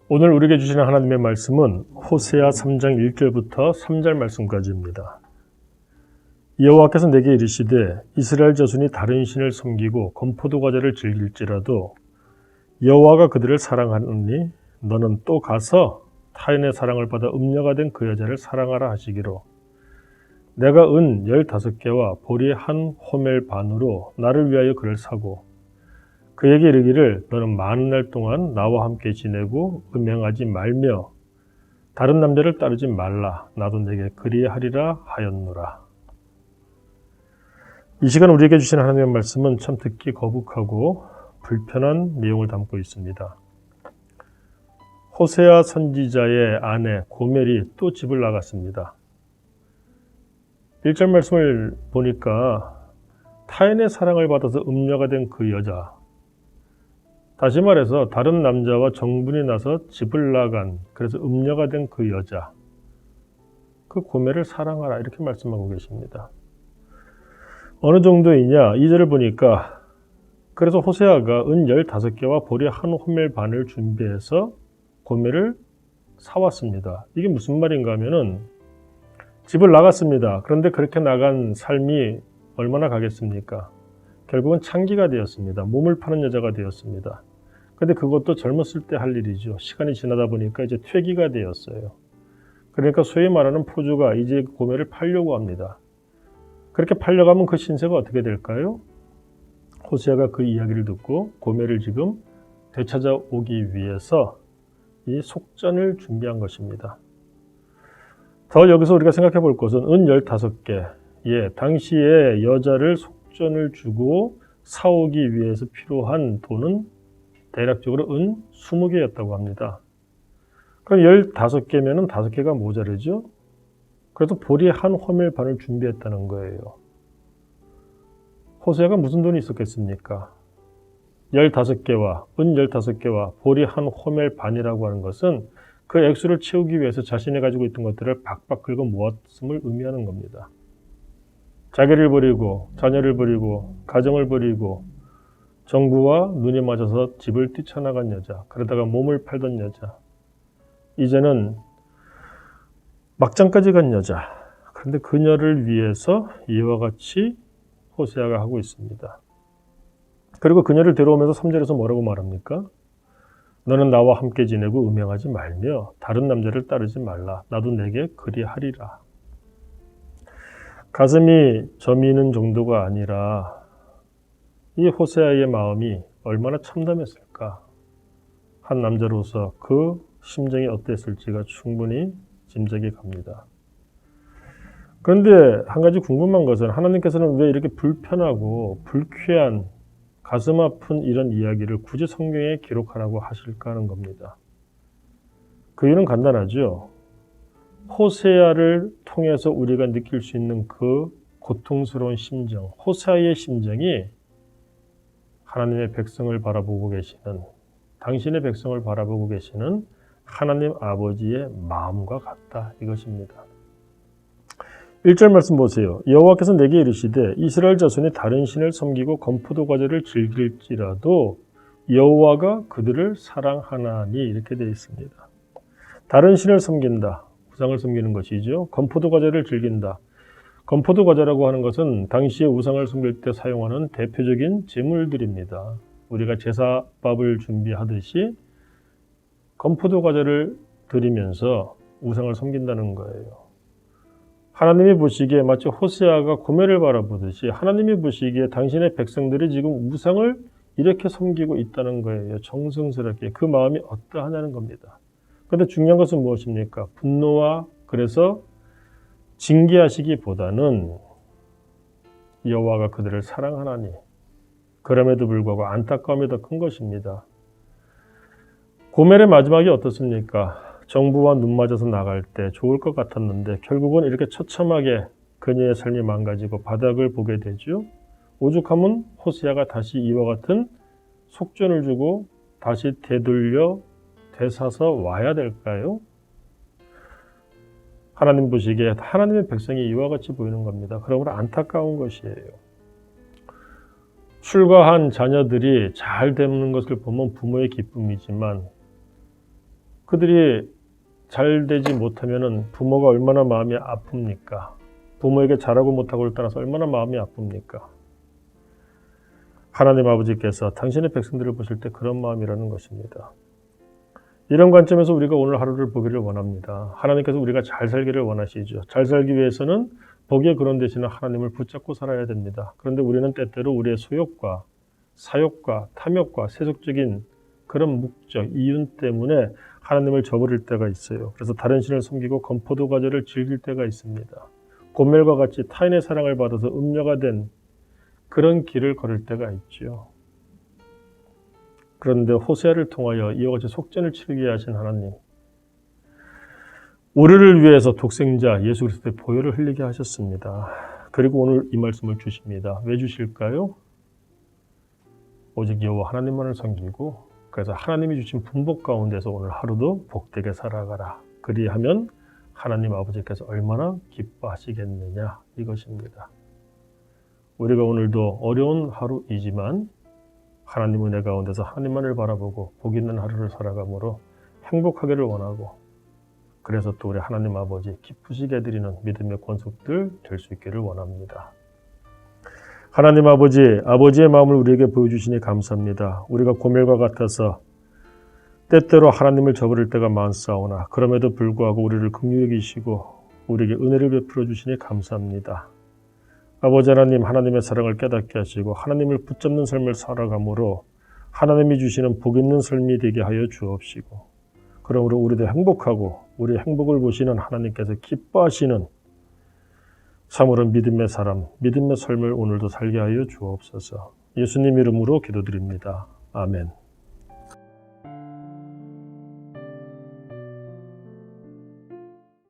오늘 우리에게 주시는 하나님의 말씀은 호세아 3장 1절부터 3절 말씀까지입니다. 여호와께서 내게 이르시되 이스라엘 자손이 다른 신을 섬기고 건포도 과자를 즐길지라도 여호와가 그들을 사랑하느니 너는 또 가서 타인의 사랑을 받아 음녀가 된 그 여자를 사랑하라 하시기로 내가 은 15개와 보리 한 호멜 반으로 나를 위하여 그를 사고 그에게 이르기를 너는 많은 날 동안 나와 함께 지내고 음행하지 말며 다른 남자를 따르지 말라. 나도 내게 그리하리라 하였노라. 이 시간 우리에게 주신 하나님의 말씀은 참 듣기 거북하고 불편한 내용을 담고 있습니다. 호세아 선지자의 아내 고멜이 또 집을 나갔습니다. 1절 말씀을 보니까 타인의 사랑을 받아서 음녀가 된 그 여자, 다시 말해서 다른 남자와 정분이 나서 집을 나간, 그래서 음녀가 된 그 여자, 그 고멜을 사랑하라 이렇게 말씀하고 계십니다. 어느 정도이냐? 2절을 보니까 그래서 호세아가 은 15개와 보리 한 호멜 반을 준비해서 고멜을 사왔습니다. 이게 무슨 말인가 하면은 집을 나갔습니다. 그런데 그렇게 나간 삶이 얼마나 가겠습니까? 결국은 창기가 되었습니다. 몸을 파는 여자가 되었습니다. 근데 그것도 젊었을 때 할 일이죠. 시간이 지나다 보니까 이제 퇴기가 되었어요. 그러니까 소위 말하는 포주가 이제 고멜을 팔려고 합니다. 그렇게 팔려가면 그 신세가 어떻게 될까요? 호세아가 그 이야기를 듣고 고멜을 지금 되찾아오기 위해서 이 속전을 준비한 것입니다. 더 여기서 우리가 생각해 볼 것은 은 15개, 당시에 여자를 속전을 주고 사오기 위해서 필요한 돈은 대략적으로 은 20개였다고 합니다. 그럼 15개면 5개가 모자르죠? 그래도 보리 한 호멜 반을 준비했다는 거예요. 호세아가 무슨 돈이 있었겠습니까? 15개와 은 15개와 보리 한 호멜 반이라고 하는 것은 그 액수를 채우기 위해서 자신이 가지고 있던 것들을 박박 긁어 모았음을 의미하는 겁니다. 자기를 버리고 자녀를 버리고 가정을 버리고 정부와 눈이 맞아서 집을 뛰쳐나간 여자, 그러다가 몸을 팔던 여자, 이제는 막장까지 간 여자. 그런데 그녀를 위해서 이와 같이 호세아가 하고 있습니다. 그리고 그녀를 데려오면서 3절에서 뭐라고 말합니까? 너는 나와 함께 지내고 음행하지 말며 다른 남자를 따르지 말라. 나도 내게 그리하리라. 가슴이 저미는 정도가 아니라 이 호세아의 마음이 얼마나 참담했을까? 한 남자로서 그 심정이 어땠을지가 충분히 짐작이 갑니다. 그런데 한 가지 궁금한 것은 하나님께서는 왜 이렇게 불편하고 불쾌한 가슴 아픈 이런 이야기를 굳이 성경에 기록하라고 하실까 하는 겁니다. 그 이유는 간단하죠. 호세아를 통해서 우리가 느낄 수 있는 그 고통스러운 심정, 호세아의 심정이 하나님의 백성을 바라보고 계시는, 당신의 백성을 바라보고 계시는 하나님 아버지의 마음과 같다 이것입니다. 1절 말씀 보세요. 여호와께서 내게 이르시되 이스라엘 자손이 다른 신을 섬기고 건포도 과자를 즐길지라도 여호와가 그들을 사랑하나니 이렇게 되어 있습니다. 다른 신을 섬긴다. 우상을 섬기는 것이죠. 건포도 과자를 즐긴다. 건포도 과자라고 하는 것은 당시에 우상을 섬길 때 사용하는 대표적인 제물들입니다. 우리가 제사밥을 준비하듯이 건포도 과자를 드리면서 우상을 섬긴다는 거예요. 하나님이 보시기에 마치 호세아가 고멜을 바라보듯이 하나님이 보시기에 당신의 백성들이 지금 우상을 이렇게 섬기고 있다는 거예요. 정성스럽게. 그 마음이 어떠하냐는 겁니다. 그런데 중요한 것은 무엇입니까? 분노와 그래서 징계하시기보다는 여호와가 그들을 사랑하나니 그럼에도 불구하고 안타까움이 더 큰 것입니다. 고멜의 마지막이 어떻습니까? 정부와 눈 맞아서 나갈 때 좋을 것 같았는데 결국은 이렇게 처참하게 그녀의 삶이 망가지고 바닥을 보게 되죠. 오죽하면 호세아가 다시 이와 같은 속전을 주고 다시 되돌려 되사서 와야 될까요? 하나님 보시기에 하나님의 백성이 이와 같이 보이는 겁니다. 그러므로 안타까운 것이에요. 출가한 자녀들이 잘 되는 것을 보면 부모의 기쁨이지만 그들이 잘 되지 못하면은 부모가 얼마나 마음이 아픕니까? 부모에게 잘하고 못하고를 따라서 얼마나 마음이 아픕니까? 하나님 아버지께서 당신의 백성들을 보실 때 그런 마음이라는 것입니다. 이런 관점에서 우리가 오늘 하루를 보기를 원합니다. 하나님께서 우리가 잘 살기를 원하시죠. 잘 살기 위해서는 보기에 그런 대신에 하나님을 붙잡고 살아야 됩니다. 그런데 우리는 때때로 우리의 소욕과 사욕과 탐욕과 세속적인 그런 목적, 이윤 때문에 하나님을 저버릴 때가 있어요. 그래서 다른 신을 섬기고 건포도 과자를 즐길 때가 있습니다. 고멜과 같이 타인의 사랑을 받아서 음녀가 된 그런 길을 걸을 때가 있죠. 그런데 호세아를 통하여 이와 같이 속전을 치르게 하신 하나님, 우리를 위해서 독생자 예수 그리스도의 보혈을 흘리게 하셨습니다. 그리고 오늘 이 말씀을 주십니다. 왜 주실까요? 오직 여호와 하나님만을 섬기고 그래서 하나님이 주신 분복 가운데서 오늘 하루도 복되게 살아가라. 그리하면 하나님 아버지께서 얼마나 기뻐하시겠느냐 이것입니다. 우리가 오늘도 어려운 하루이지만 하나님 은혜 가운데서 하나님만을 바라보고 복 있는 하루를 살아가므로 행복하기를 원하고 그래서 또 우리 하나님 아버지 기쁘시게 드리는 믿음의 권속들 될 수 있기를 원합니다. 하나님 아버지의 마음을 우리에게 보여주시니 감사합니다. 우리가 고멜과 같아서 때때로 하나님을 저버릴 때가 많사오나 그럼에도 불구하고 우리를 긍휼히 여기시고 우리에게 은혜를 베풀어 주시니 감사합니다. 아버지 하나님, 하나님의 사랑을 깨닫게 하시고 하나님을 붙잡는 삶을 살아감으로 하나님이 주시는 복 있는 삶이 되게 하여 주옵시고 그러므로 우리도 행복하고 우리의 행복을 보시는 하나님께서 기뻐하시는 참으로 믿음의 사람, 믿음의 삶을 오늘도 살게 하여 주옵소서. 예수님 이름으로 기도드립니다. 아멘.